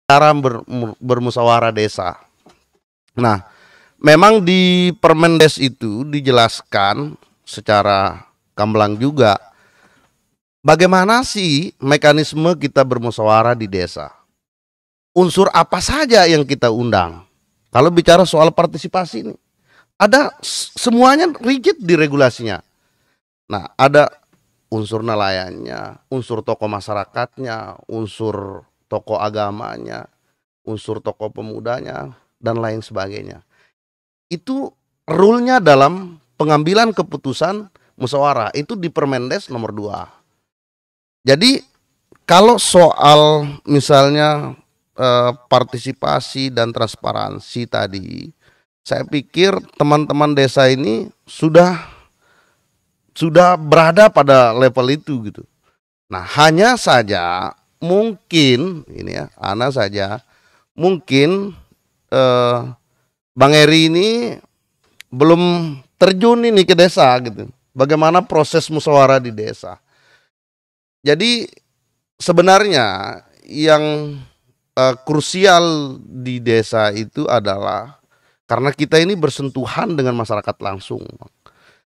cara bermusyawarah desa. Nah, memang di Permendes itu dijelaskan secara gamblang juga bagaimana sih mekanisme kita bermusyawarah di desa. Unsur apa saja yang kita undang. Kalau bicara soal partisipasi ini, ada semuanya rigid di regulasinya. Nah, ada unsur nelayannya, unsur tokoh masyarakatnya, unsur tokoh agamanya, unsur tokoh pemudanya, dan lain sebagainya. Itu rule-nya dalam pengambilan keputusan musyawarah, itu di Permendes nomor 2. Jadi kalau soal misalnya partisipasi dan transparansi tadi, saya pikir teman-teman desa ini sudah berada pada level itu gitu. Nah, hanya saja mungkin ini ya, mungkin Bang Eri ini belum terjun ini ke desa gitu. Bagaimana proses musyawarah di desa. Jadi sebenarnya yang krusial di desa itu adalah karena kita ini bersentuhan dengan masyarakat langsung.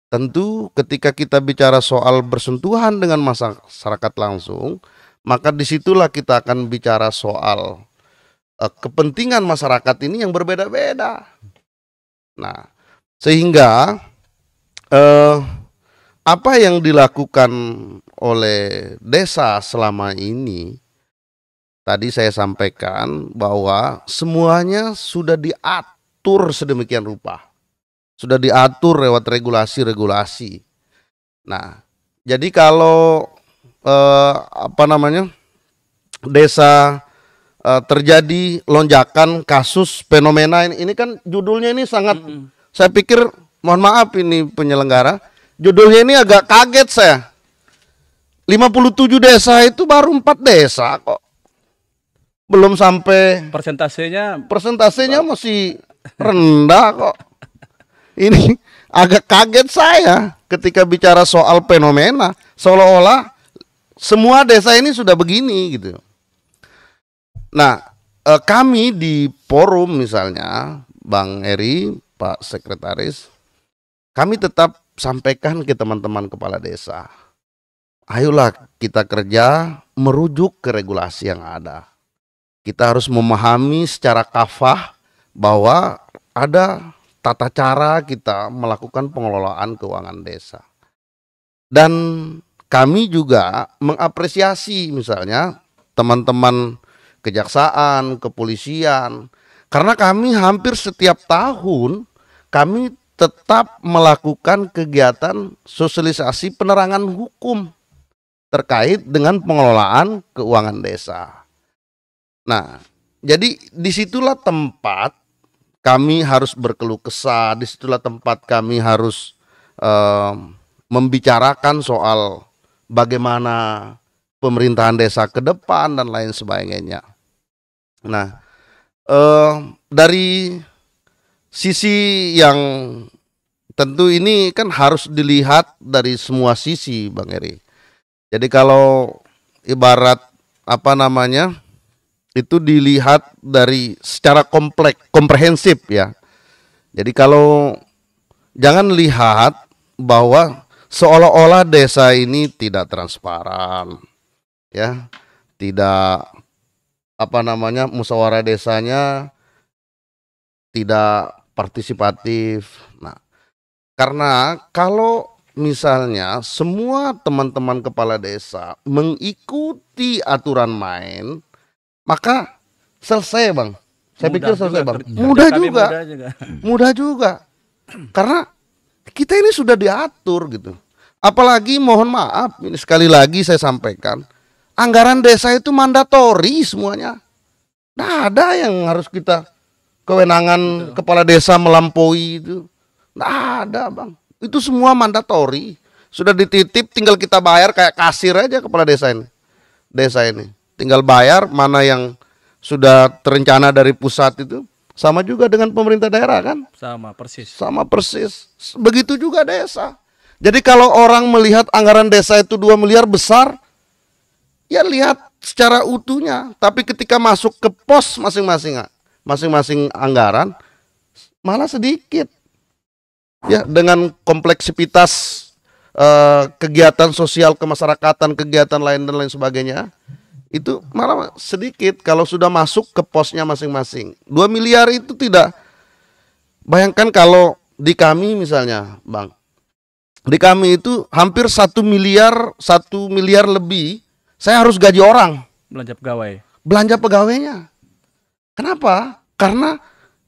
Tentu ketika kita bicara soal bersentuhan dengan masyarakat langsung, maka disitulah kita akan bicara soal kepentingan masyarakat ini yang berbeda-beda. Nah, sehingga apa yang dilakukan oleh desa selama ini, tadi saya sampaikan bahwa semuanya sudah diatur sedemikian rupa. Sudah diatur lewat regulasi-regulasi. Nah, jadi kalau desa terjadi lonjakan kasus fenomena ini kan judulnya ini sangat, saya pikir mohon maaf ini penyelenggara, judulnya ini agak kaget saya. 57 desa itu baru 4 desa kok. Belum sampai persentasenya masih rendah kok. Ini agak kaget saya ketika bicara soal fenomena, seolah-olah semua desa ini sudah begini gitu. Nah, kami di forum misalnya, Bang Eri, Pak Sekretaris, kami tetap sampaikan ke teman-teman kepala desa, ayolah kita kerja merujuk ke regulasi yang ada. Kita harus memahami secara kafah bahwa ada tata cara kita melakukan pengelolaan keuangan desa. Dan kami juga mengapresiasi misalnya teman-teman kejaksaan, kepolisian, karena kami hampir setiap tahun kami tetap melakukan kegiatan sosialisasi penerangan hukum terkait dengan pengelolaan keuangan desa. Nah, jadi disitulah tempat kami harus berkeluh kesah, disitulah tempat kami harus membicarakan soal bagaimana pemerintahan desa ke depan dan lain sebagainya. Nah, dari sisi yang tentu ini kan harus dilihat dari semua sisi, Bang Eri. Jadi kalau ibarat itu dilihat dari secara komprehensif ya. Jadi kalau jangan lihat bahwa seolah-olah desa ini tidak transparan ya, tidak musyawarah desanya tidak partisipatif. Nah, karena kalau misalnya semua teman-teman kepala desa mengikuti aturan main, maka selesai, Bang. Saya pikir selesai, Bang. Mudah juga. Karena kita ini sudah diatur gitu. Apalagi mohon maaf, ini sekali lagi saya sampaikan, anggaran desa itu mandatori semuanya. Nah, ada yang harus kita kewenangan kepala desa melampaui itu. Nah, ada, Bang. Itu semua mandatori. Sudah dititip, tinggal kita bayar kayak kasir aja kepala desa ini. Tinggal bayar mana yang sudah terencana dari pusat itu. Sama juga dengan pemerintah daerah kan? Sama persis. Begitu juga desa. Jadi kalau orang melihat anggaran desa itu 2 miliar besar, ya lihat secara utuhnya, tapi ketika masuk ke pos masing-masing anggaran malah sedikit. Ya, dengan kompleksitas kegiatan sosial kemasyarakatan, kegiatan lain dan lain sebagainya, itu malah sedikit kalau sudah masuk ke posnya masing-masing. 2 miliar itu tidak. Bayangkan kalau di kami misalnya, Bang. Di kami itu hampir 1 miliar lebih, saya harus gaji orang. Belanja pegawai. Belanja pegawainya. Kenapa? Karena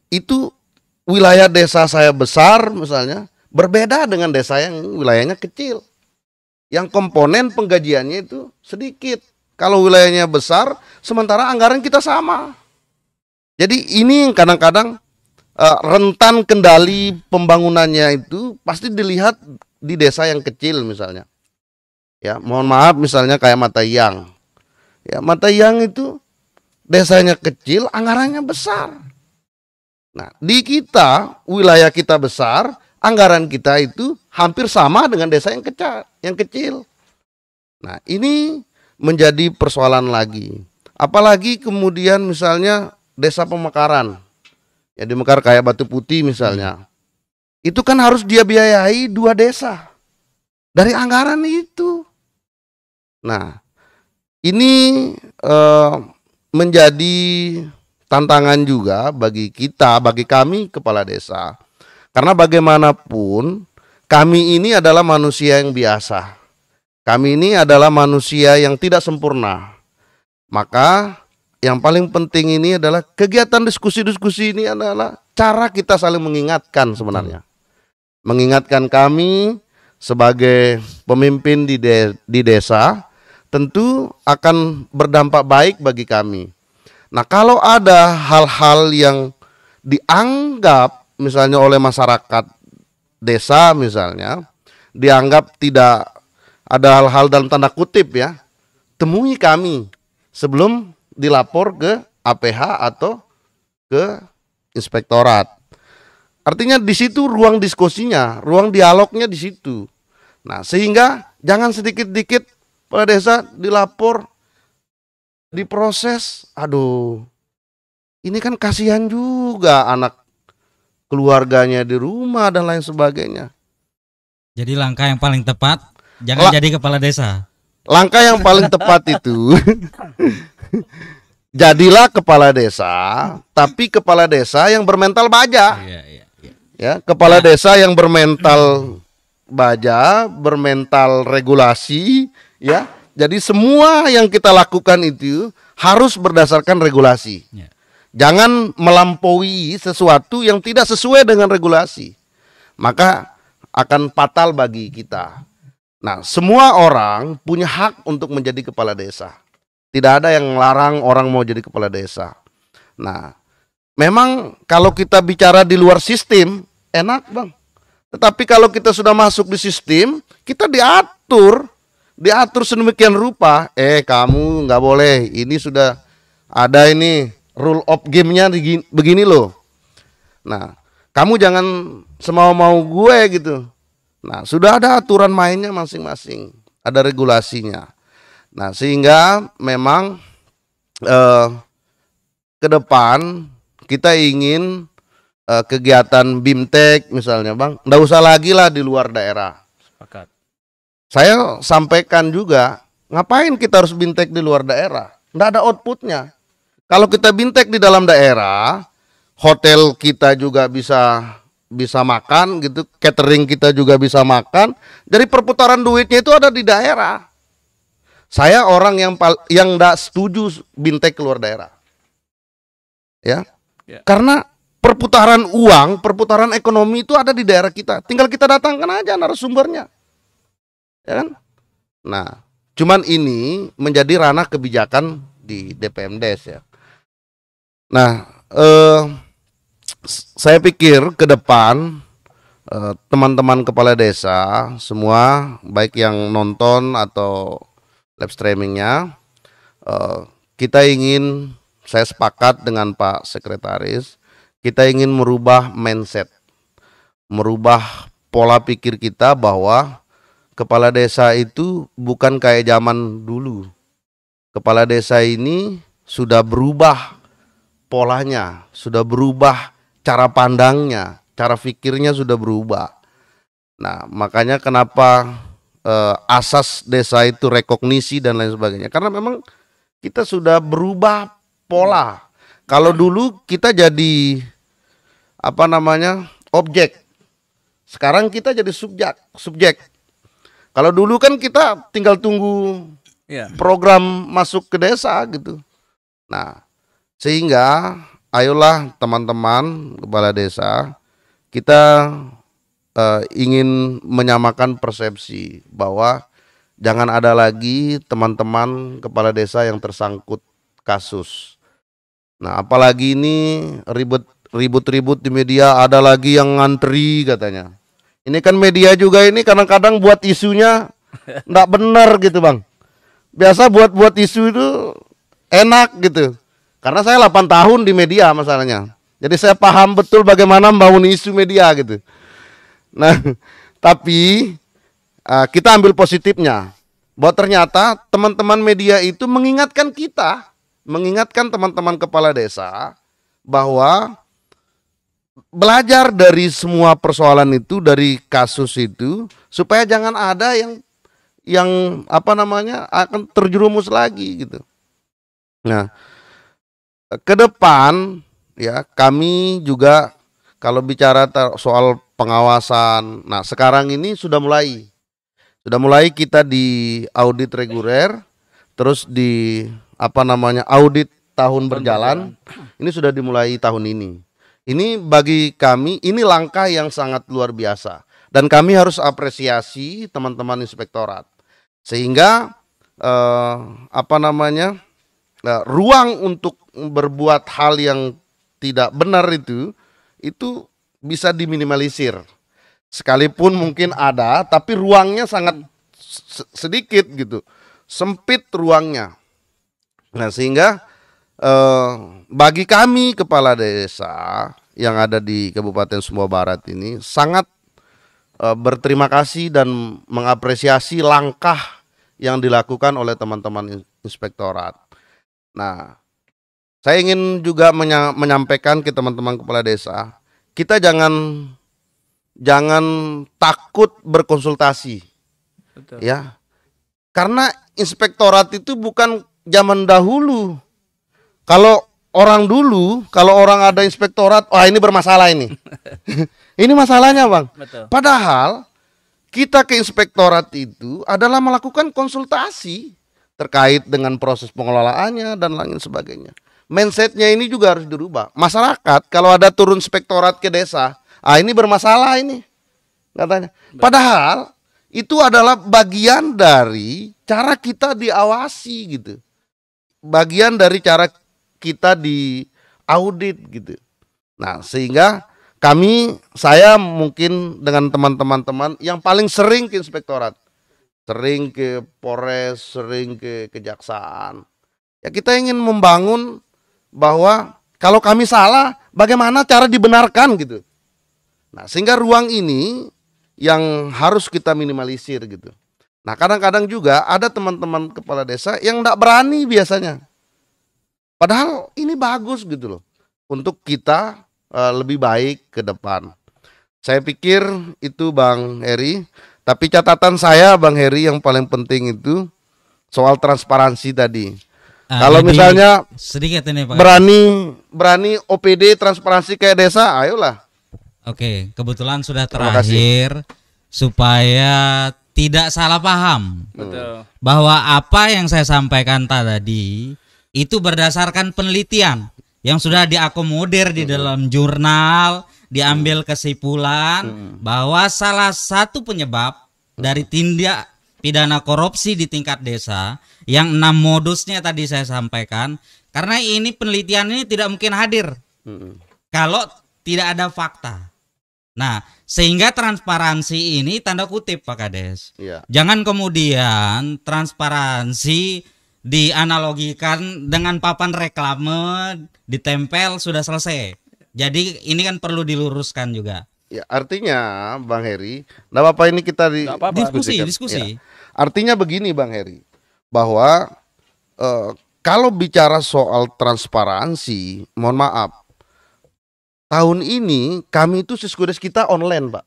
itu wilayah desa saya besar misalnya, berbeda dengan desa yang wilayahnya kecil. Yang komponen penggajiannya itu sedikit. Kalau wilayahnya besar, sementara anggaran kita sama. Jadi ini kadang-kadang rentan kendali pembangunannya itu pasti dilihat di desa yang kecil misalnya. Ya, mohon maaf misalnya kayak Matayang. Ya, Matayang itu desanya kecil, anggarannya besar. Nah, di kita, wilayah kita besar, anggaran kita itu hampir sama dengan desa yang kecil. Nah, ini menjadi persoalan lagi. Apalagi kemudian misalnya desa pemekaran. Ya, di Mekar kayak Batu Putih misalnya. Itu kan harus dia biayai 2 desa dari anggaran itu. Nah, ini menjadi tantangan juga bagi kita, bagi kami kepala desa. Karena bagaimanapun kami ini adalah manusia yang biasa. Kami ini adalah manusia yang tidak sempurna. Maka yang paling penting ini adalah kegiatan diskusi-diskusi ini adalah cara kita saling mengingatkan sebenarnya. Mengingatkan kami sebagai pemimpin di desa tentu akan berdampak baik bagi kami. Nah, kalau ada hal-hal yang dianggap misalnya oleh masyarakat desa misalnya, dianggap tidak ada hal-hal dalam tanda kutip ya, temui kami sebelum dilapor ke APH atau ke inspektorat. Artinya di situ ruang diskusinya, ruang dialognya di situ. Nah, sehingga jangan sedikit-dikit kepala desa dilapor, diproses. Aduh, ini kan kasihan juga anak keluarganya di rumah dan lain sebagainya. Jadi langkah yang paling tepat jangan jadi kepala desa. Langkah yang paling tepat itu jadilah kepala desa, tapi kepala desa yang bermental baja. Ya, kepala desa yang bermental baja, bermental regulasi, ya. Jadi semua yang kita lakukan itu harus berdasarkan regulasi. Jangan melampaui sesuatu yang tidak sesuai dengan regulasi. Maka akan fatal bagi kita. Nah, semua orang punya hak untuk menjadi kepala desa. Tidak ada yang melarang orang mau jadi kepala desa. Nah, memang kalau kita bicara di luar sistem, enak Bang. Tetapi kalau kita sudah masuk di sistem, kita diatur sedemikian rupa. Kamu nggak boleh, ini sudah ada ini rule of game-nya begini loh. Nah, kamu jangan semau-mau gue gitu. Nah, sudah ada aturan mainnya masing-masing, ada regulasinya. Nah, sehingga memang ke depan kita ingin kegiatan BIMTEK misalnya Bang, nggak usah lagi lah di luar daerah. Sepakat. Saya sampaikan juga, ngapain kita harus BIMTEK di luar daerah? Nggak ada outputnya. Kalau kita BIMTEK di dalam daerah, hotel kita juga bisa makan gitu, catering kita juga bisa makan. Jadi perputaran duitnya itu ada di daerah. Saya orang yang enggak setuju BIMTEK keluar daerah. Ya. Karena perputaran uang, perputaran ekonomi itu ada di daerah kita. Tinggal kita datangkan aja narasumbernya. Ya kan? Nah, cuman ini menjadi ranah kebijakan di DPMDes ya. Nah, saya pikir ke depan teman-teman kepala desa semua, baik yang nonton atau live streamingnya, saya sepakat dengan Pak Sekretaris, kita ingin merubah mindset, merubah pola pikir kita bahwa kepala desa itu bukan kayak zaman dulu. kepala desa ini sudah berubah polanya, sudah berubah cara pandangnya, cara pikirnya sudah berubah. Nah, makanya kenapa asas desa itu rekognisi dan lain sebagainya. Karena memang kita sudah berubah pola. Kalau dulu kita jadi objek. Sekarang kita jadi subjek. Kalau dulu kan kita tinggal tunggu program masuk ke desa gitu. Nah, sehingga ayolah teman-teman kepala desa, kita ingin menyamakan persepsi bahwa jangan ada lagi teman-teman kepala desa yang tersangkut kasus. Nah, apalagi ini ribut-ribut di media, ada lagi yang ngantri katanya. Ini kan media juga ini kadang-kadang buat isunya enggak benar gitu, Bang. Biasa buat isu itu enak gitu. Karena saya 8 tahun di media masalahnya. Jadi saya paham betul bagaimana membangun isu media gitu. Nah, tapi kita ambil positifnya. Bahwa ternyata teman-teman media itu mengingatkan kita, mengingatkan teman-teman kepala desa bahwa belajar dari semua persoalan itu, dari kasus itu, supaya jangan ada yang akan terjerumus lagi gitu. Nah, ke depan ya kami juga kalau bicara soal pengawasan, nah sekarang ini sudah mulai kita di audit reguler, terus di audit tahun berjalan, ini sudah dimulai tahun ini. Ini bagi kami ini langkah yang sangat luar biasa dan kami harus apresiasi teman-teman inspektorat sehingga ruang untuk berbuat hal yang tidak benar itu bisa diminimalisir. Sekalipun mungkin ada, tapi ruangnya sangat sedikit gitu, sempit ruangnya. Nah, sehingga bagi kami kepala desa yang ada di Kabupaten Sumbawa Barat ini sangat berterima kasih dan mengapresiasi langkah yang dilakukan oleh teman-teman inspektorat. Nah, saya ingin juga menyampaikan ke teman-teman kepala desa, kita jangan takut berkonsultasi. Betul. Ya. Karena inspektorat itu bukan zaman dahulu. Kalau orang ada inspektorat, ini bermasalah ini. Ini masalahnya, Bang. Betul. Padahal kita ke inspektorat itu adalah melakukan konsultasi terkait dengan proses pengelolaannya dan lain sebagainya. Mindsetnya ini juga harus dirubah. Masyarakat kalau ada turun inspektorat ke desa, ini bermasalah ini katanya. Padahal itu adalah bagian dari cara kita diawasi gitu. Bagian dari cara kita diaudit gitu. Nah, sehingga saya mungkin dengan teman-teman yang paling sering ke inspektorat, sering ke Polres, sering ke kejaksaan. Ya kita ingin membangun bahwa kalau kami salah, bagaimana cara dibenarkan gitu. Nah, sehingga ruang ini yang harus kita minimalisir gitu. Nah, kadang-kadang juga ada teman-teman kepala desa yang enggak berani biasanya. Padahal ini bagus gitu loh untuk kita lebih baik ke depan. Saya pikir itu Bang Heri. Tapi catatan saya Bang Heri yang paling penting itu soal transparansi tadi. Kalau misalnya sedikit ini Pak, berani OPD transparansi kayak desa, ayolah. Oke, kebetulan sudah terakhir supaya tidak salah paham. Betul. Bahwa apa yang saya sampaikan tadi itu berdasarkan penelitian yang sudah diakomodir di dalam jurnal, diambil kesimpulan bahwa salah satu penyebab dari tindak pidana korupsi di tingkat desa yang 6 modusnya tadi saya sampaikan, karena ini penelitian ini tidak mungkin hadir kalau tidak ada fakta. Nah, sehingga transparansi ini tanda kutip Pak Kades. Ya. Jangan kemudian transparansi dianalogikan dengan papan reklame ditempel sudah selesai. Jadi ini kan perlu diluruskan juga. Ya, artinya Bang Heri, enggak apa-apa ini kita diskusi. Ya. Artinya begini Bang Heri, bahwa kalau bicara soal transparansi, mohon maaf, tahun ini kami itu Siskudes kita online, Pak.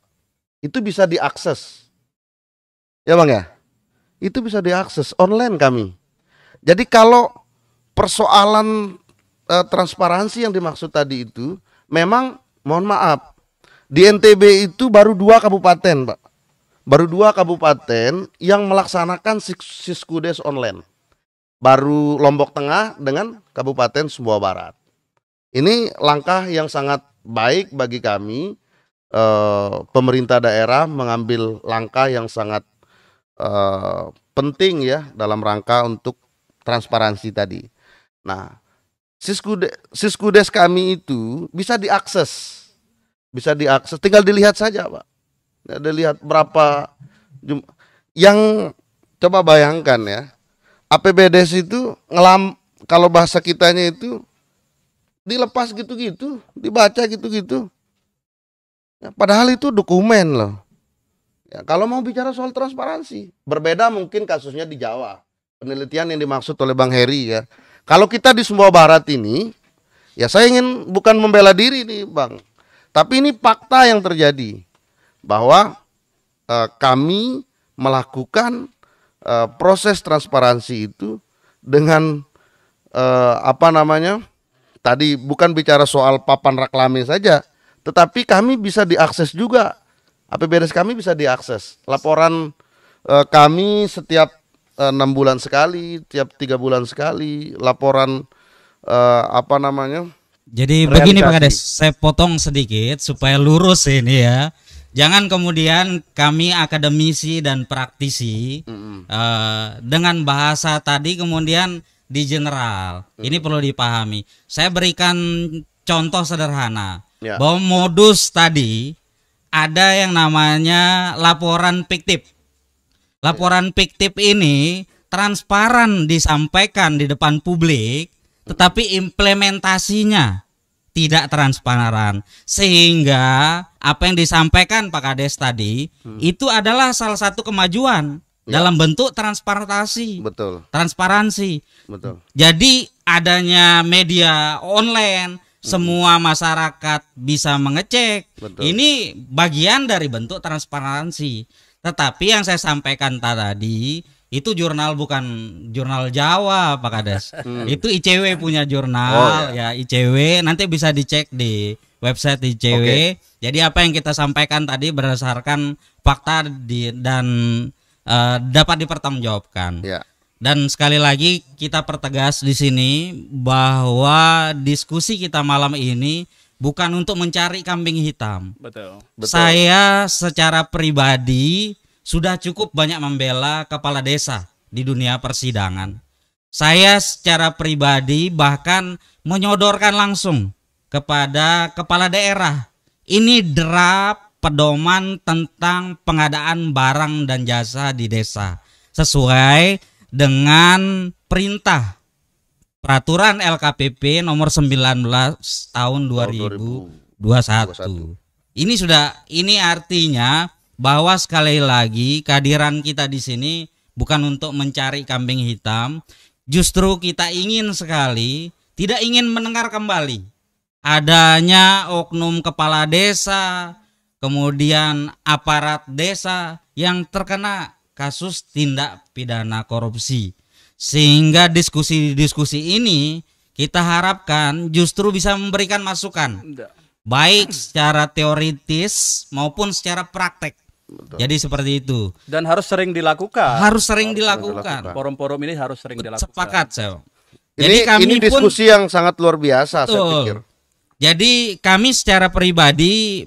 Itu bisa diakses. Ya Bang ya? Itu bisa diakses online kami. Jadi kalau persoalan transparansi yang dimaksud tadi itu, memang mohon maaf, di NTB itu baru 2 kabupaten, Pak. Baru 2 kabupaten yang melaksanakan Siskudes online. Baru Lombok Tengah dengan Kabupaten Sumbawa Barat. Ini langkah yang sangat baik bagi kami. Pemerintah daerah mengambil langkah yang sangat penting ya dalam rangka untuk transparansi tadi. Nah, Siskudes kami itu bisa diakses, tinggal dilihat saja, Pak. Dilihat berapa yang coba bayangkan ya. APBDes itu kalau bahasa kitanya itu dilepas gitu-gitu, dibaca gitu-gitu. Ya, padahal itu dokumen loh. Ya, kalau mau bicara soal transparansi, berbeda mungkin kasusnya di Jawa. Penelitian yang dimaksud oleh Bang Heri ya. Kalau kita di Sumbawa Barat ini, ya saya ingin bukan membela diri nih Bang, tapi ini fakta yang terjadi bahwa kami melakukan proses transparansi itu dengan tadi bukan bicara soal papan reklame saja, tetapi kami bisa diakses juga, APBDes kami bisa diakses. Laporan kami setiap 6 bulan sekali, tiap 3 bulan sekali, laporan Jadi begini Pak Kades, saya potong sedikit supaya lurus ini ya. Jangan kemudian kami akademisi dan praktisi dengan bahasa tadi kemudian di general. Ini perlu dipahami. Saya berikan contoh sederhana bahwa modus tadi ada yang namanya laporan fiktif. Laporan fiktif ini transparan disampaikan di depan publik, tetapi implementasinya tidak transparan, sehingga apa yang disampaikan Pak Kades tadi itu adalah salah satu kemajuan dalam bentuk transparansi. Betul. Transparansi. Betul. Jadi adanya media online, semua masyarakat bisa mengecek. Betul. Ini bagian dari bentuk transparansi. Tetapi yang saya sampaikan tadi itu jurnal bukan jurnal Jawa Pak Kades. Itu ICW punya jurnal ya ICW, nanti bisa dicek di website ICW. Jadi apa yang kita sampaikan tadi berdasarkan fakta dan dapat dipertanggungjawabkan. Dan sekali lagi kita pertegas di sini bahwa diskusi kita malam ini bukan untuk mencari kambing hitam. Betul. Saya secara pribadi sudah cukup banyak membela kepala desa di dunia persidangan. Saya secara pribadi bahkan menyodorkan langsung kepada kepala daerah. Ini draft pedoman tentang pengadaan barang dan jasa di desa sesuai dengan perintah peraturan LKPP nomor 19 tahun 2021. Ini artinya bahwa sekali lagi kehadiran kita di sini bukan untuk mencari kambing hitam, justru kita ingin sekali tidak ingin mendengar kembali adanya oknum kepala desa, kemudian aparat desa yang terkena kasus tindak pidana korupsi. Sehingga diskusi-diskusi ini kita harapkan justru bisa memberikan masukan, baik secara teoritis maupun secara praktek. Betul. Jadi seperti itu. Dan harus sering dilakukan. Harus sering dilakukan. Forum-forum ini harus sering dilakukan. Sepakat saya. Ini diskusi yang sangat luar biasa saya pikir. Jadi kami secara pribadi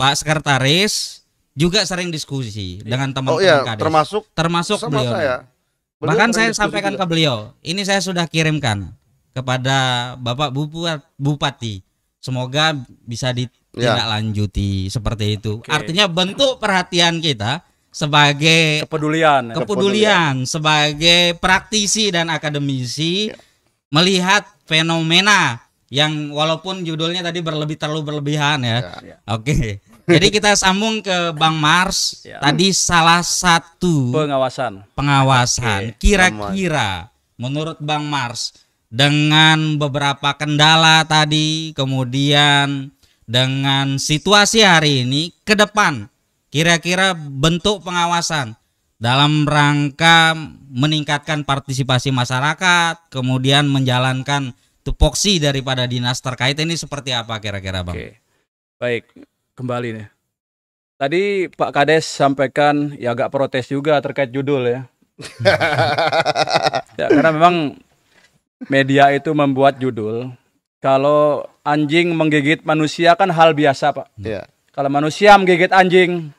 Pak Sekretaris juga sering diskusi dengan teman-teman Kades. Termasuk beliau. Bahkan saya sampaikan ke beliau. Ini saya sudah kirimkan kepada Bapak Bupati. Semoga bisa ditindaklanjuti seperti itu. Artinya bentuk perhatian kita sebagai kepedulian sebagai praktisi dan akademisi melihat fenomena yang walaupun judulnya tadi terlalu berlebihan ya. Oke. Jadi kita sambung ke Bang Mars. Tadi salah satu pengawasan. Kira-kira menurut Bang Mars, dengan beberapa kendala tadi, kemudian dengan situasi hari ini, ke depan kira-kira bentuk pengawasan dalam rangka meningkatkan partisipasi masyarakat, kemudian menjalankan tupoksi daripada dinas terkait ini seperti apa kira-kira, Bang? Oke. Baik, kembali nih. Tadi Pak Kades sampaikan ya agak protes juga terkait judul ya. Ya, karena memang media itu membuat judul, kalau anjing menggigit manusia kan hal biasa, Pak. Ya. Kalau manusia menggigit anjing.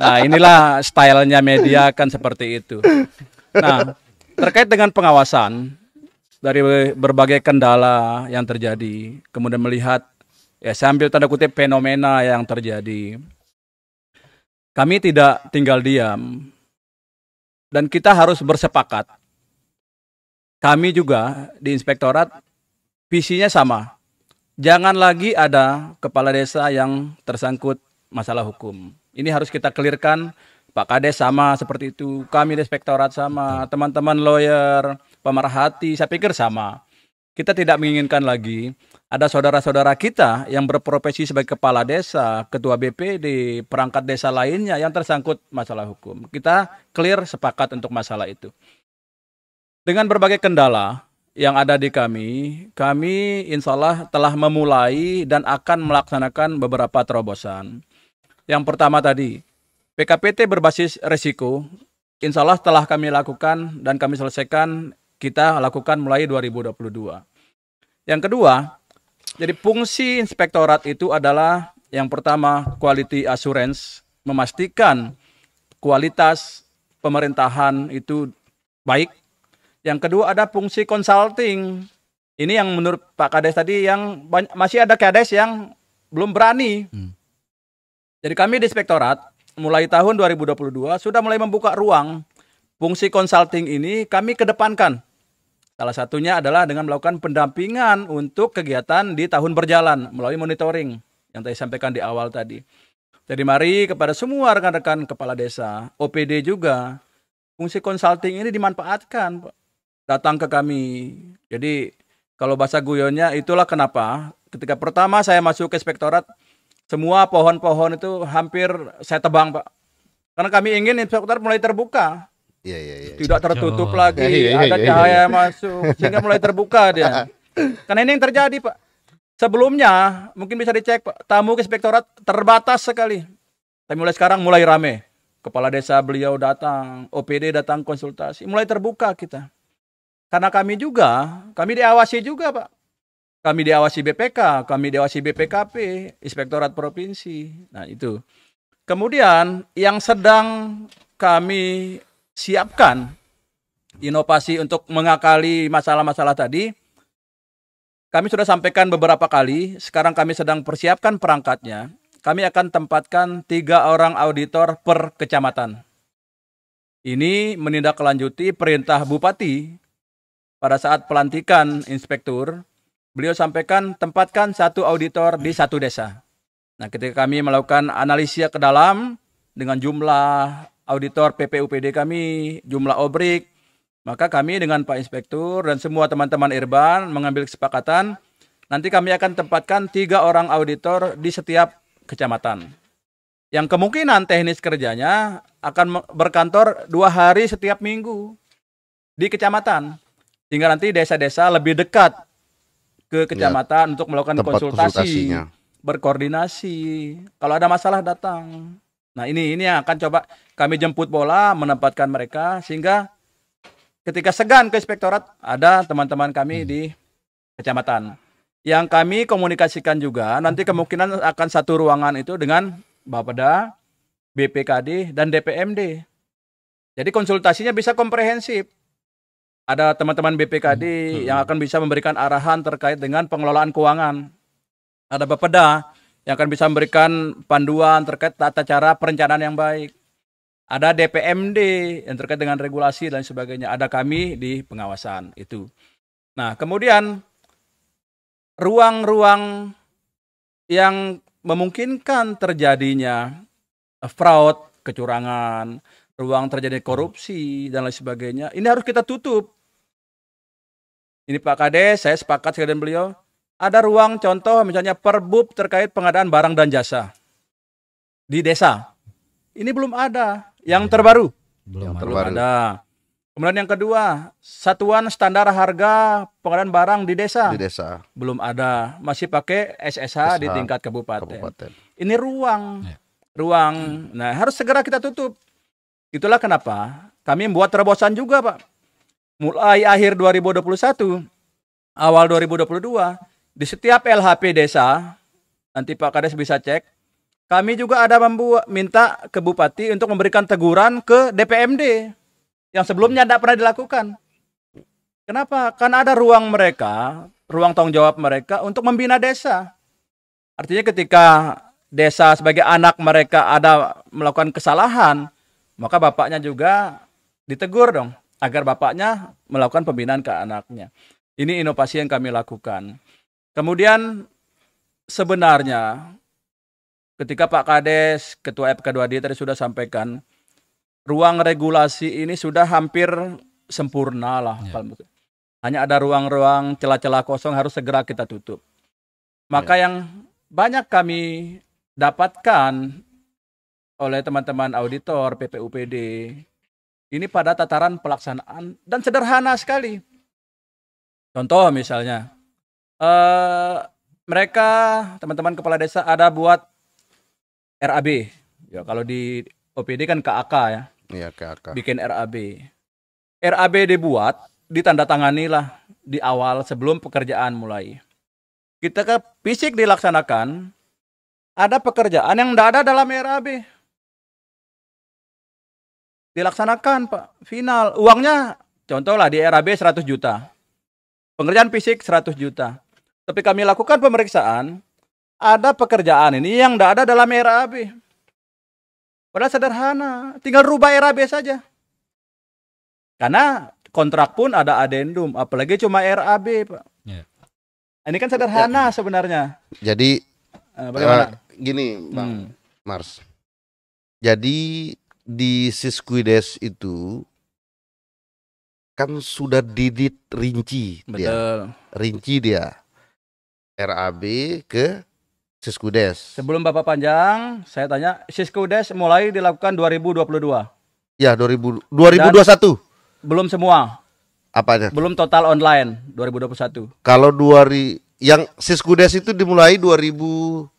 Nah, inilah stylenya media kan seperti itu. Nah, terkait dengan pengawasan dari berbagai kendala yang terjadi, kemudian melihat ya sambil tanda kutip fenomena yang terjadi. Kami tidak tinggal diam dan kita harus bersepakat. Kami juga di inspektorat visinya sama. Jangan lagi ada kepala desa yang tersangkut masalah hukum. Ini harus kita clearkan. Pak Kades sama seperti itu. Kami di inspektorat sama. Teman-teman lawyer, pemerhati, saya pikir sama. Kita tidak menginginkan lagi ada saudara-saudara kita yang berprofesi sebagai kepala desa, ketua BPD, perangkat desa lainnya yang tersangkut masalah hukum. Kita clear sepakat untuk masalah itu. Dengan berbagai kendala yang ada di kami insya Allah telah memulai dan akan melaksanakan beberapa terobosan. Yang pertama tadi, PKPT berbasis risiko, insya Allah telah kami lakukan dan kami selesaikan, kita lakukan mulai 2022. Yang kedua, jadi fungsi inspektorat itu adalah yang pertama quality assurance, memastikan kualitas pemerintahan itu baik. Yang kedua ada fungsi consulting. Ini yang menurut Pak Kades tadi yang masih ada Kades yang belum berani. Jadi kami di inspektorat mulai tahun 2022 sudah mulai membuka ruang fungsi consulting ini kami kedepankan. Salah satunya adalah dengan melakukan pendampingan untuk kegiatan di tahun berjalan melalui monitoring yang tadi sampaikan di awal tadi. Jadi mari kepada semua rekan-rekan kepala desa, OPD juga, fungsi consulting ini dimanfaatkan, Pak. Datang ke kami. Jadi kalau bahasa guyonnya itulah kenapa ketika pertama saya masuk ke inspektorat, semua pohon-pohon itu hampir saya tebang, Pak. Karena kami ingin inspektorat mulai terbuka. Iya. Tidak tertutup lagi, ada cahaya masuk, sehingga mulai terbuka dia. Karena ini yang terjadi, Pak. Sebelumnya, mungkin bisa dicek, Pak, tamu ke inspektorat terbatas sekali. Tapi mulai sekarang mulai rame. Kepala desa beliau datang, OPD datang konsultasi, mulai terbuka kita. Karena kami diawasi juga, Pak. Kami diawasi BPK, kami diawasi BPKP, Inspektorat Provinsi. Nah, itu. Kemudian yang sedang kami siapkan inovasi untuk mengakali masalah-masalah tadi, kami sudah sampaikan beberapa kali, sekarang kami sedang persiapkan perangkatnya. Kami akan tempatkan 3 orang auditor per kecamatan. Ini menindaklanjuti perintah Bupati pada saat pelantikan inspektur. Beliau sampaikan tempatkan 1 auditor di 1 desa. Nah, ketika kami melakukan analisis ke dalam dengan jumlah auditor PPUPD kami, jumlah obrik, maka kami dengan Pak Inspektur dan semua teman-teman Irban mengambil kesepakatan, nanti kami akan tempatkan 3 orang auditor di setiap kecamatan. Yang kemungkinan teknis kerjanya akan berkantor 2 hari setiap minggu di kecamatan. Sehingga nanti desa-desa lebih dekat ke kecamatan untuk melakukan konsultasi, berkoordinasi. Kalau ada masalah datang. Nah, ini yang akan coba kami jemput bola, menempatkan mereka sehingga ketika segan ke inspektorat ada teman-teman kami di kecamatan. Yang kami komunikasikan juga nanti kemungkinan akan 1 ruangan itu dengan Bapeda, BPKD dan DPMD. Jadi konsultasinya bisa komprehensif. Ada teman-teman BPKD yang akan bisa memberikan arahan terkait dengan pengelolaan keuangan. Ada Bapeda yang akan bisa memberikan panduan terkait tata cara perencanaan yang baik. Ada DPMD yang terkait dengan regulasi dan sebagainya. Ada kami di pengawasan itu. Nah, kemudian ruang-ruang yang memungkinkan terjadinya fraud, kecurangan, ruang terjadi korupsi dan lain sebagainya. Ini harus kita tutup. Ini Pak Kades, saya sepakat sekali dengan beliau. Ada ruang contoh misalnya perbub terkait pengadaan barang dan jasa di desa. Ini belum ada. Yang terbaru belum ada. Kemudian yang kedua, satuan standar harga pengadaan barang di desa. Belum ada. Masih pakai SSH di tingkat kabupaten. Ini ruang. Nah, harus segera kita tutup. Itulah kenapa kami membuat terobosan juga, Pak. Mulai akhir 2021, awal 2022, di setiap LHP desa, nanti Pak Kades bisa cek, kami juga ada minta ke Bupati untuk memberikan teguran ke DPMD yang sebelumnya tidak pernah dilakukan. Kenapa? Karena ada ruang mereka, ruang tanggung jawab mereka untuk membina desa. Artinya ketika desa sebagai anak mereka ada melakukan kesalahan, maka bapaknya juga ditegur dong, agar bapaknya melakukan pembinaan ke anaknya. Ini inovasi yang kami lakukan. Kemudian sebenarnya ketika Pak Kades, Ketua FK2D tadi sudah sampaikan, ruang regulasi ini sudah hampir sempurna lah. Hanya ada ruang-ruang celah-celah kosong harus segera kita tutup. Maka yang banyak kami dapatkan oleh teman-teman auditor PPUPD ini pada tataran pelaksanaan dan sederhana sekali. Contoh misalnya, mereka teman-teman kepala desa ada buat RAB. Ya, kalau di OPD kan KAK ya. Iya, KAK. Bikin RAB. RAB dibuat, ditandatanganilah di awal sebelum pekerjaan mulai. Kita ke fisik dilaksanakan, ada pekerjaan yang tidak ada dalam RAB. Dilaksanakan, Pak. Final. Uangnya, contohlah di RAB 100 juta. Pengerjaan fisik 100 juta. Tapi kami lakukan pemeriksaan, ada pekerjaan ini yang tidak ada dalam RAB. Padahal sederhana, tinggal rubah RAB saja. Karena kontrak pun ada adendum, apalagi cuma RAB, Pak. Yeah. Ini kan sederhana sebenarnya. Jadi, bagaimana? Gini, Bang Mars. Jadi di Siskuides itu kan sudah rinci. Betul. Dia. Rinci dia. RAB ke Siskuides. Sebelum Bapak panjang, saya tanya, Siskuides mulai dilakukan 2022. Ya, 2021. Belum semua. Apanya? Belum total online 2021. Kalau yang Siskuides itu dimulai 2017,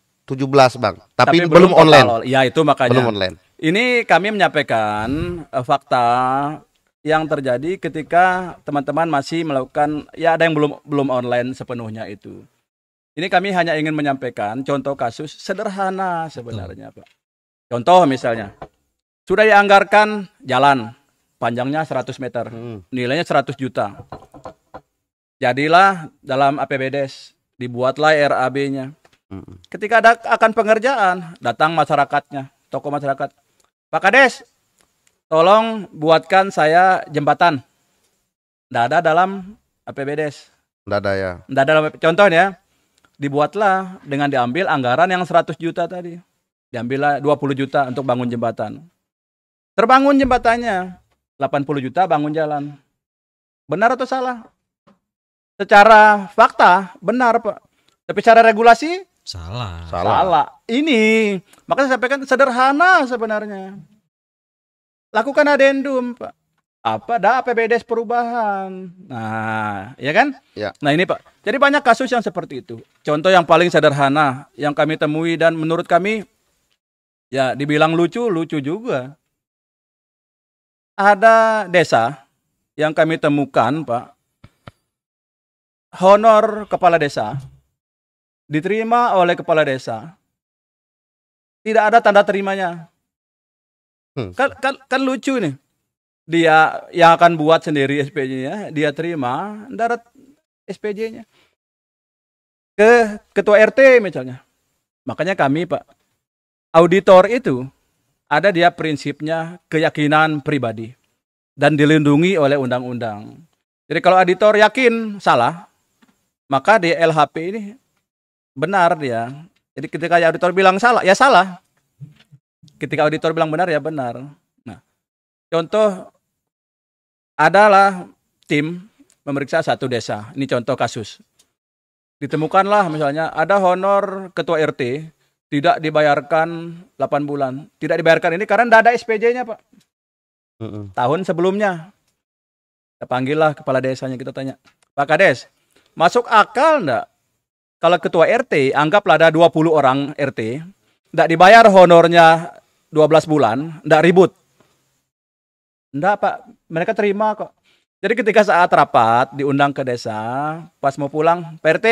Bang. Tapi belum online. Ya, itu makanya. Belum online. Ini kami menyampaikan fakta yang terjadi ketika teman-teman masih melakukan, ya ada yang belum online sepenuhnya itu. Ini kami hanya ingin menyampaikan contoh kasus sederhana sebenarnya, Pak. Contoh misalnya, sudah dianggarkan jalan panjangnya 100 meter, nilainya 100 juta. Jadilah dalam APBDes, dibuatlah RAB-nya. Ketika akan pengerjaan, datang masyarakatnya, tokoh masyarakat. Pak Kades, tolong buatkan saya jembatan. Tidak ada dalam APBDes. Tidak ada ya. Tidak ada dalam, contohnya, dibuatlah dengan diambil anggaran yang 100 juta tadi. Diambillah 20 juta untuk bangun jembatan. Terbangun jembatannya, 80 juta bangun jalan. Benar atau salah? Secara fakta, benar, Pak. Tapi secara regulasi, Salah. Ini, makanya saya sampaikan sederhana sebenarnya. Lakukan adendum, Pak. Ada APBDes perubahan. Nah, ya kan? Ya. Nah ini, Pak. Jadi banyak kasus yang seperti itu. Contoh yang paling sederhana yang kami temui dan menurut kami, ya dibilang lucu juga. Ada desa yang kami temukan, Pak. Honor kepala desa diterima oleh kepala desa, tidak ada tanda terimanya. Kan lucu nih. Dia yang akan buat sendiri SPJ-nya, dia terima, darat SPJ-nya ke ketua RT misalnya. Makanya kami, Pak, auditor itu ada dia prinsipnya keyakinan pribadi dan dilindungi oleh undang-undang. Jadi kalau auditor yakin salah, maka di LHP ini benar dia. Jadi ketika auditor bilang salah, ya salah. Ketika auditor bilang benar, ya benar. Nah, Contoh adalah tim memeriksa satu desa. Ini contoh kasus. Ditemukanlah misalnya ada honor ketua RT tidak dibayarkan 8 bulan. Tidak dibayarkan ini karena tidak ada SPJ-nya, Pak. Tahun sebelumnya. Kita panggillah kepala desanya, kita tanya, Pak Kades, masuk akal enggak kalau ketua RT, anggaplah ada 20 orang RT, enggak dibayar honornya 12 bulan, enggak ribut? Enggak, Pak. Mereka terima kok. Jadi ketika saat rapat, diundang ke desa, pas mau pulang, Pak RT,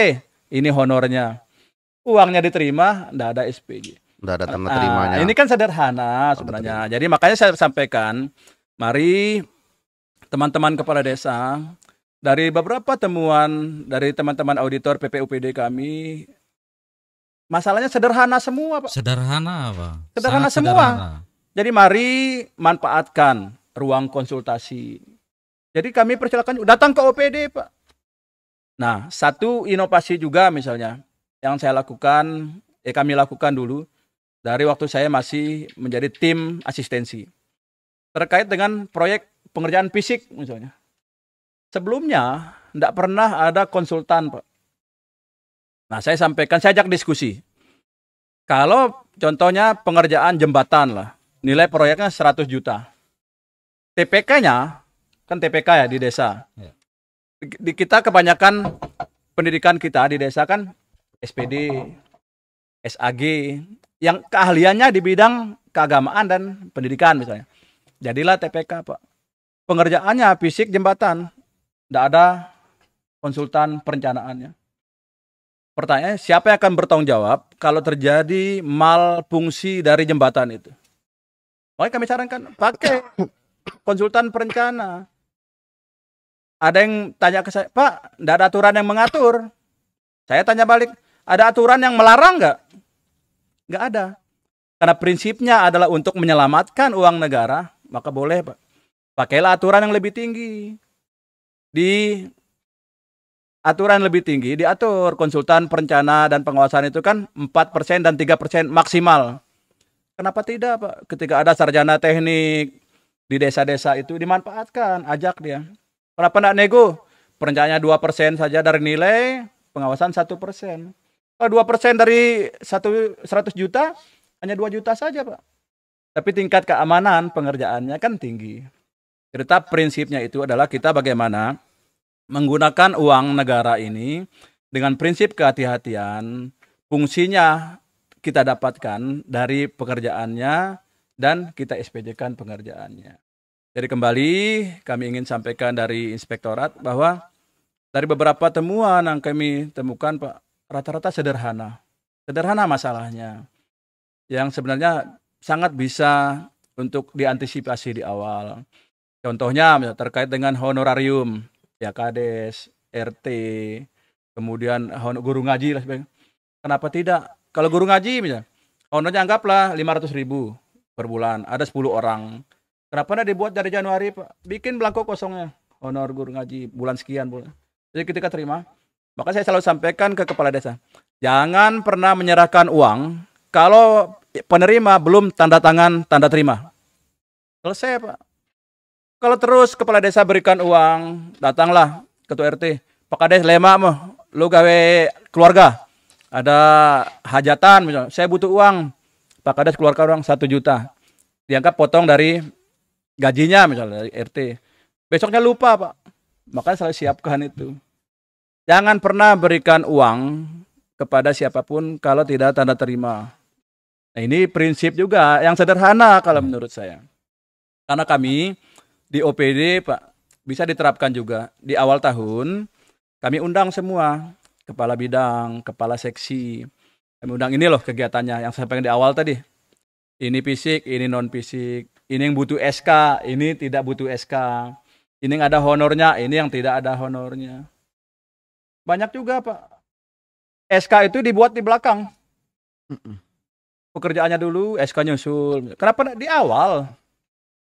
ini honornya. Uangnya diterima, enggak ada SPJ. Enggak ada tanda terimanya. Ini kan sederhana sebenarnya. Jadi makanya saya sampaikan, mari teman-teman kepala desa, dari beberapa temuan dari teman-teman auditor PPUPD kami, masalahnya sederhana semua, Pak. Sederhana, Pak. Sederhana semua. Jadi mari manfaatkan ruang konsultasi. Jadi kami persilakan datang ke OPD, Pak. Nah, satu inovasi juga misalnya yang saya lakukan, kami lakukan dulu dari waktu saya masih menjadi tim asistensi terkait dengan proyek pengerjaan fisik misalnya. Sebelumnya tidak pernah ada konsultan, Pak. Nah, saya sampaikan, saya ajak diskusi. Kalau contohnya pengerjaan jembatan lah, nilai proyeknya 100 juta. TPK-nya, kan TPK ya di desa. Di kita kebanyakan pendidikan kita di desa kan SPD, SAG, yang keahliannya di bidang keagamaan dan pendidikan misalnya. Jadilah TPK, Pak. Pengerjaannya fisik jembatan, tidak ada konsultan perencanaannya. Pertanyaannya, siapa yang akan bertanggung jawab kalau terjadi malfungsi dari jembatan itu? Makanya kami sarankan pakai konsultan perencana. Ada yang tanya ke saya, Pak, tidak ada aturan yang mengatur. Saya tanya balik, ada aturan yang melarang nggak? Nggak ada. Karena prinsipnya adalah untuk menyelamatkan uang negara, maka boleh, Pak. Pakailah aturan yang lebih tinggi. Di aturan lebih tinggi diatur konsultan perencana dan pengawasan itu kan 4% dan 3% maksimal. Kenapa tidak, Pak? Ketika ada sarjana teknik di desa-desa itu dimanfaatkan, ajak dia. Kenapa tidak nego? Perencanaannya 2% saja dari nilai, pengawasan 1%. Kalau 2% dari 100 juta, hanya 2 juta saja, Pak. Tapi tingkat keamanan pengerjaannya kan tinggi. Tetap prinsipnya itu adalah kita bagaimana menggunakan uang negara ini dengan prinsip kehati-hatian, fungsinya kita dapatkan dari pekerjaannya dan kita SPJ-kan pengerjaannya. Jadi kembali kami ingin sampaikan dari inspektorat bahwa dari beberapa temuan yang kami temukan, Pak, rata-rata sederhana. Sederhana masalahnya. Yang sebenarnya sangat bisa untuk diantisipasi di awal. Contohnya terkait dengan honorarium, ya Kades, RT, kemudian guru ngaji lah sebagainya. Kenapa tidak? Kalau guru ngaji misalnya, honornya anggaplah 500.000 per bulan, ada 10 orang. Kenapa tidak dibuat dari Januari, Pak? Bikin belangko kosongnya, honor guru ngaji bulan sekian bulan. Jadi ketika terima, maka saya selalu sampaikan ke kepala desa, jangan pernah menyerahkan uang kalau penerima belum tanda tangan tanda terima. Selesai, Pak. Kalau terus kepala desa berikan uang, datanglah ketua RT, Pak Kades lema mah, lu gawe keluarga, ada hajatan misalnya, saya butuh uang, Pak Kades keluarkan uang 1 juta, dianggap potong dari gajinya misalnya dari RT. Besoknya lupa, Pak. Makanya selalu siapkan itu. Jangan pernah berikan uang kepada siapapun kalau tidak tanda terima. Nah, ini prinsip juga yang sederhana kalau menurut saya. Karena kami di OPD, Pak, bisa diterapkan juga. Di awal tahun, kami undang semua, kepala bidang, kepala seksi. Kami undang ini loh kegiatannya yang saya sampaikan di awal tadi. Ini fisik, ini non fisik. Ini yang butuh SK, ini tidak butuh SK. Ini yang ada honornya, ini yang tidak ada honornya. Banyak juga, Pak. SK itu dibuat di belakang. Pekerjaannya dulu, SK nyusul. Kenapa di awal?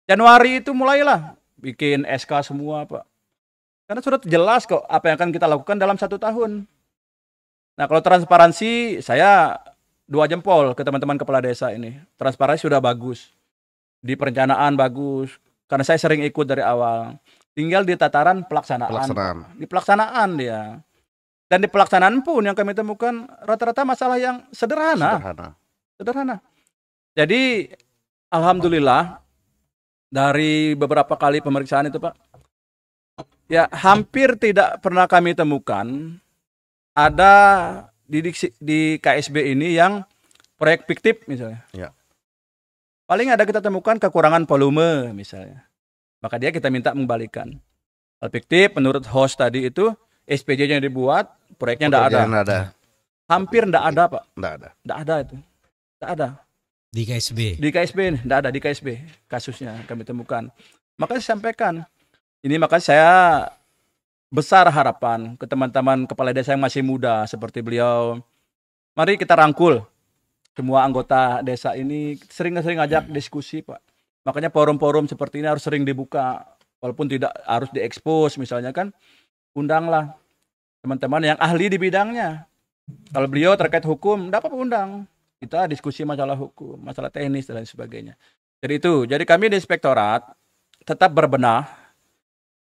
Januari itu mulailah bikin SK semua, Pak. Karena sudah jelas kok apa yang akan kita lakukan dalam 1 tahun. Nah, kalau transparansi, saya 2 jempol ke teman-teman kepala desa ini. Transparansi sudah bagus. Di perencanaan bagus. karena saya sering ikut dari awal. Tinggal di tataran pelaksanaan. Di pelaksanaan dia. Dan di pelaksanaan pun yang kami temukan rata-rata masalah yang sederhana. Jadi alhamdulillah dari beberapa kali pemeriksaan itu Pak, ya hampir tidak pernah kami temukan ada di KSB ini yang proyek fiktif misalnya. Ya. Paling ada kita temukan kekurangan volume misalnya. Maka dia kita minta mengembalikan. Hal fiktif menurut host tadi itu SPJ-nya dibuat, proyeknya tidak ada. Hampir tidak ada Pak. Tidak ada itu. Tidak ada. Di KSB? Di KSB, tidak ada di KSB kasusnya kami temukan. Makanya saya sampaikan. Ini makanya saya besar harapan ke teman-teman kepala desa yang masih muda seperti beliau. Mari kita rangkul semua anggota desa ini, sering-sering ajak diskusi Pak. Makanya forum-forum seperti ini harus sering dibuka. Walaupun tidak harus diekspos misalnya kan. Undanglah teman-teman yang ahli di bidangnya. Kalau beliau terkait hukum, tidak apa-apa undang. Kita diskusi masalah hukum, masalah teknis dan lain sebagainya. Jadi itu, jadi kami di inspektorat tetap berbenah,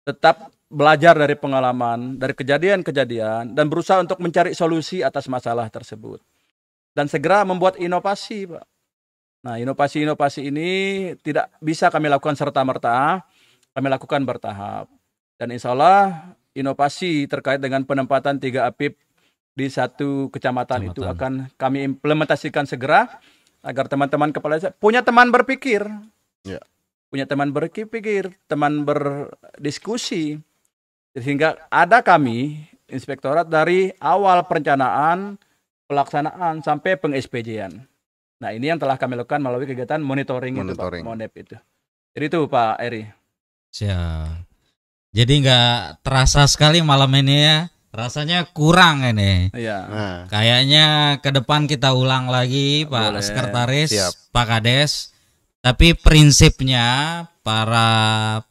tetap belajar dari pengalaman, dari kejadian-kejadian, dan berusaha untuk mencari solusi atas masalah tersebut. Dan segera membuat inovasi, Pak. Nah, inovasi-inovasi ini tidak bisa kami lakukan serta-merta, kami lakukan bertahap. Dan insya Allah inovasi terkait dengan penempatan 3 APIP di satu kecamatan itu akan kami implementasikan segera agar teman-teman kepala desa punya teman berpikir, punya teman berpikir, teman berdiskusi, sehingga ada kami inspektorat dari awal perencanaan, pelaksanaan sampai peng-SPJ-an. Nah ini yang telah kami lakukan melalui kegiatan monitoring. Itu Pak, Monep itu. Jadi itu Pak Eri. Siap. Jadi nggak terasa sekali malam ini ya. Rasanya kurang ini. Iya. Nah. Kayaknya ke depan kita ulang lagi Pak Sekretaris, Pak Kades. Tapi prinsipnya para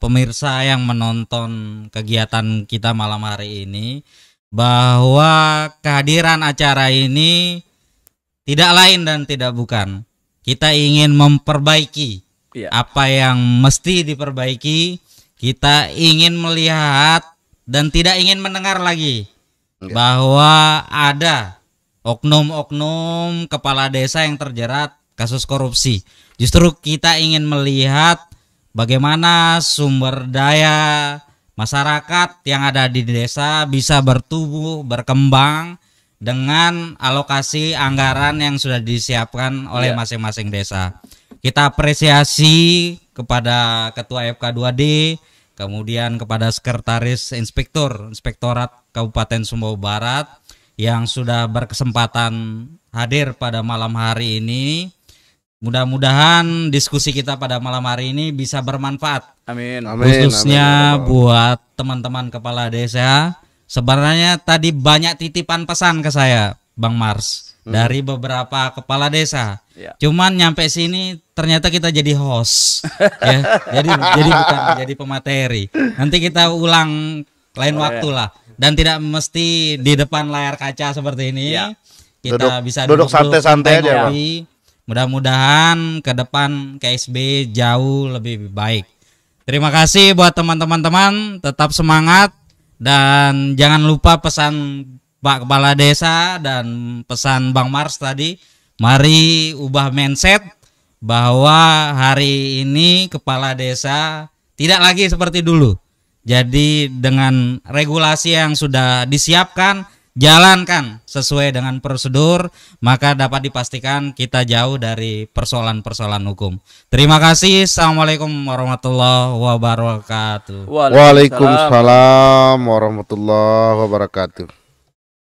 pemirsa yang menonton kegiatan kita malam hari ini, bahwa kehadiran acara ini tidak lain dan tidak bukan. Kita ingin memperbaiki apa yang mesti diperbaiki. Kita ingin melihat dan tidak ingin mendengar lagi bahwa ada oknum-oknum kepala desa yang terjerat kasus korupsi. Justru kita ingin melihat bagaimana sumber daya masyarakat yang ada di desa bisa bertumbuh, berkembang dengan alokasi anggaran yang sudah disiapkan oleh masing-masing desa. Kita apresiasi kepada Ketua FK2D, kemudian kepada Sekretaris Inspektorat Kabupaten Sumbawa Barat yang sudah berkesempatan hadir pada malam hari ini. Mudah-mudahan diskusi kita pada malam hari ini bisa bermanfaat. Amin. Khususnya buat teman-teman kepala desa. Sebenarnya tadi banyak titipan pesan ke saya, Bang Mars, dari beberapa kepala desa. Cuman nyampe sini ternyata kita jadi host, ya. Jadi bukan jadi pemateri. Nanti kita ulang lain waktu lah. Dan tidak mesti di depan layar kaca seperti ini. Kita bisa duduk santai-santai aja. Mudah-mudahan ke depan KSB jauh lebih baik. Terima kasih buat teman-teman, tetap semangat dan jangan lupa pesan Pak Kepala Desa dan pesan Bang Mars tadi. Mari ubah mindset bahwa hari ini kepala desa tidak lagi seperti dulu. Jadi dengan regulasi yang sudah disiapkan, jalankan sesuai dengan prosedur, maka dapat dipastikan kita jauh dari persoalan-persoalan hukum. Terima kasih. Assalamualaikum warahmatullahi wabarakatuh. Waalaikumsalam warahmatullahi wabarakatuh.